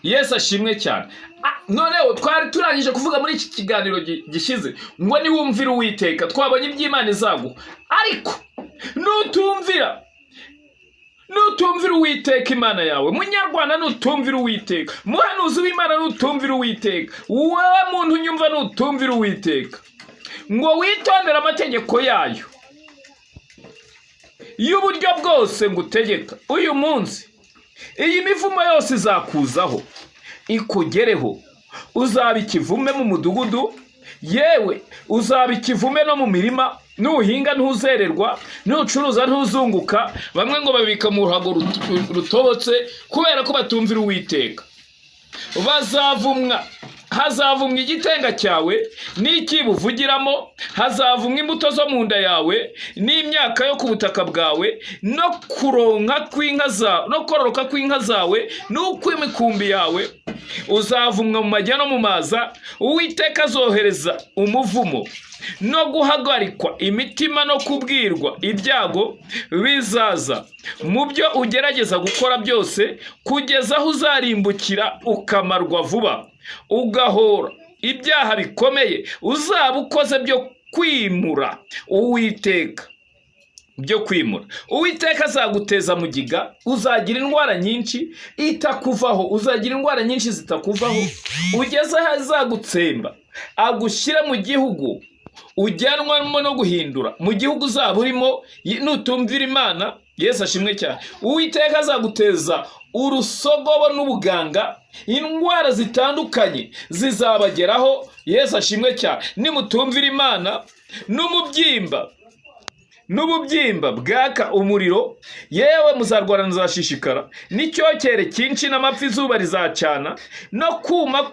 Yesu ashimwe cyane. Noneho twari turangije kuvuga muri iki kiganiro gishize ngo niwumvira Uwiteka twabonye iby'Imana izaguha, ariko nutumvira Uwiteka Imana yawe, munyarwanda nutumvira Uwiteka, muhanuzi w'Imana nutumvira Uwiteka, wowe muntu unyumva nutumvira Uwiteka, ngo witondere amategeko yayo y'uburyo bwose ngutegeka uyu munsi, iyi mivumo yose izakuzaho ikugereho, uzaba ikivume mu mudugudu, yewe uzaba ikivume no mu mirima, nuhinga ntuzererwa, nucuruza ntuzunguka. Bamwe ngo babika mu ruhago rutobotse kubera ko batumvira Uwiteka. Bazavumwa, hazavumwa igitenga cyawe n'ikibo uvugiramo, hazavumwa imbuto zo mu nda yawe n'imyaka yo ku butaka bwawe, no kuronka kw'inka zawe, no kororoka kw'inka zawe n'ukw'imikumbi yawe. Uzavumwa mu majya no mu maza. Uwiteka azohereza umuvumo no guhagarikwa imitima no kubwirwa ibyago bizaza mu byo ugerageza gukora byose, kugeza aho uzarimbukira ukamarwa vuba, ugahora ibyaha bikomeye uzaba ukoze byo kwimura Uwiteka, byo kwimura. Uwiteka azaguteza mugiga, uzagira indwara nyinshi itakuvaho, uzagira indwara nyinshi zitakuvaho, ugeze aho azagutsemba, agushyira mu gihugu ujyanwamo no guhindura, mu gihugu uzaba urimo nutumvira Imana. Yesu ashimwe cyane. Uwiteka azaguteza urusogobo n'ubuganga, indwara zitandukanye zizabageraho. Yesu ashimwe cyane. Nimutumvira Imana, n'ububyimba bwaka umuriro, yewe muzarwara muzashishikara, n'icyokere cyinshi n'amapfa izuba rizacana, no kuma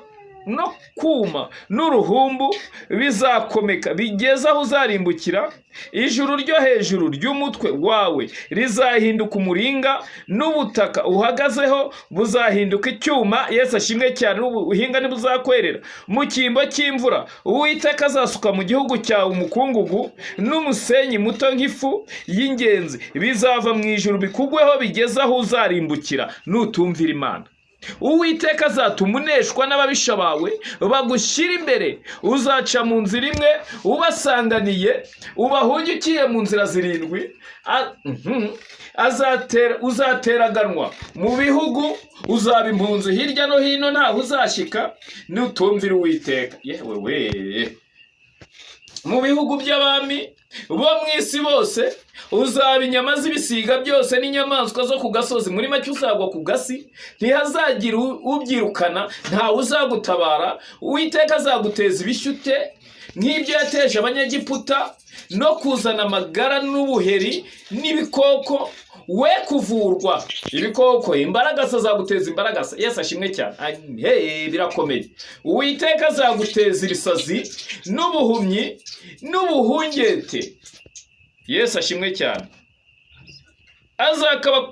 n'uruhumbu bizakomeka, bigeza aho uzarimbukira. Ijuru ryo hejuru ry'umutwe wawe rizahinduka umuringa, n'ubutaka uhagazeho buzahinduka icyuma. Yesu ashimwe cyane. Ubuhinga ntibuzakwerera mu cyimbo cy'imvura. Uwiteka azasuka mu gihugu cyawe umukungugu n'umusenyi muto nk'ifu y'ingenzi, bizava mu ijuru bikugweho, bigeza aho uzarimbukira nutumvira Imana. Uwiteka azatuma uneshwa n'ababisha bawe bagushyira imbere, uzaca mu nzira imwe ubasanganiye, ubahungikiye mu nzira zirindwi. Uzateraganwa mu bihugu, uzaba impunzi hirya no hino, ntaho uzashyika nutumvira Uwiteka. Yewe we, mu bihugu by'abami bo mu isi bose uzaba inyama z'ibisiga byose n'inyamaswa zo ku gasozi. Muri make uzagwa ku gasi, ntihazagira ubyirukana, ntawe uzagutabara. Uwiteka azaguteza ibishyute nk'ibyo yateje Abanyegiputa, no kuzana amagara n'ubuheri n'ibikoko, we kuvurwa ibikoko. Imbaragasa azaguteza imbaragasa. Yesu ashimwe cyane. Birakomeye. Uwiteka azaguteza ibisazi n'ubuhumyi n'ubuhungete. Yesu ashimwe cyane.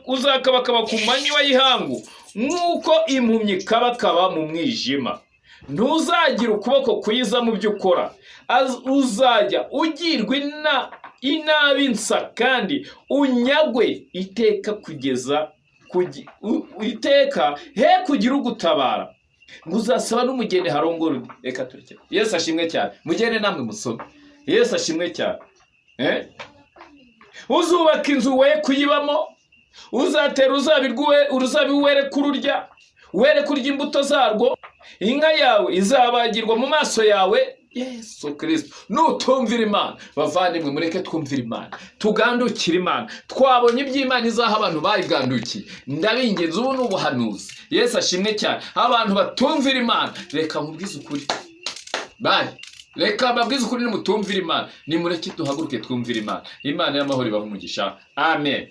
Uzakabakaba ku manywa y'ihangu, nk'uko impumyi kabakaba mu mwijima. Ntuzagira ukuboko kwiza mu byo ukora, uzajya ugirwa inabi nsa, kandi unyagwe iteka iteka he kugira ugutabara. Ngo uzasaba n'umugeni harongora undi. Reka tureke. Yesu ashimwe cyane. Mugende namwe musome. Yesu ashimwe cyane. Uzubaka inzu we kuyibamo, uzatera uruzabibu were kururya, were kurya imbuto zarwo. Inka yawe izabagirwa mu maso yawe. Yesu Kristo. Nutumvira Imana, bavandimwe mureke twumvira Imana, tugandukira Imana. Twabonye iby'Imana izaha abantu bayigandukiye. Ndabingenza, ubu n'ubuhanuzi. Yesu ashimwe cyane. Abantu batumvira Imana, reka mubwize ukuri. Reka mbabwize ukuri, nimutumvira Imana, nimureke duhaguruke twumvira Imana. Imana y'amahoro ibahe umugisha. Amen.